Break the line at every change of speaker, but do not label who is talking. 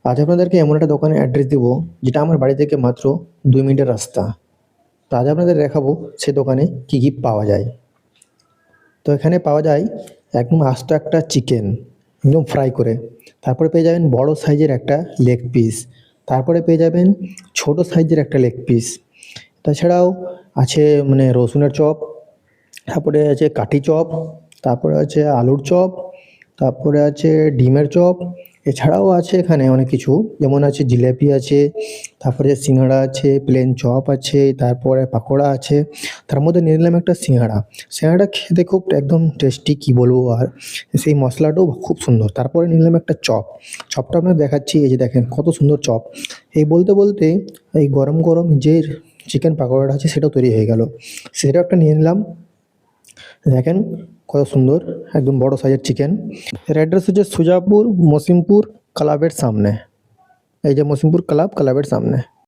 আজ আপনাদেরকে এমন একটা দোকানের অ্যাড্রেস দেবো যেটা আমার বাড়ি থেকে মাত্র 2 মিনিটের রাস্তা। তো আজ আপনাদের দেখাবো সে দোকানে কী কী পাওয়া যায়। তো এখানে পাওয়া যায় একদম আস্ত একটা চিকেন, একদম ফ্রাই করে। তারপরে পেয়ে যাবেন বড় সাইজের একটা লেগ পিস। তারপরে পেয়ে যাবেন ছোট সাইজের একটা লেগ পিস। তাছাড়াও আছে মানে রসুনের চপ, তারপরে আছে কাঠি চপ, তারপরে আছে আলুর চপ, তারপরে আছে ডিমের চপ। এছাড়াও আছে এখানে অনেক কিছু, যেমন আছে জিলাপি আছে, তারপরে সিঙ্গাড়া আছে, প্লেন চপ আছে, তারপরে পাকোড়া আছে। তার মধ্যে নিয়ে নিলাম একটা সিঙ্গাড়া। সিঙ্গাড়াটা খেতে খুব একদম টেস্টি, কী বলবো আর, সেই মশলাটাও খুব সুন্দর। তারপরে নিলাম একটা চপ। চপটা আপনাদের দেখাচ্ছি, এই যে দেখেন কত সুন্দর চপ। এই বলতে বলতে এই গরম গরম যে চিকেন পাকোড়াটা আছে সেটাও তৈরি হয়ে গেল, সেটাও একটা নিয়ে নিলাম। দেখেন কত সুন্দর, একদম বড় সাইজের চিকেন। এর অ্যাড্রেস হচ্ছে সুজাপুর মসিমপুর ক্লাবের সামনে। এই যে মসিমপুর ক্লাবের সামনে।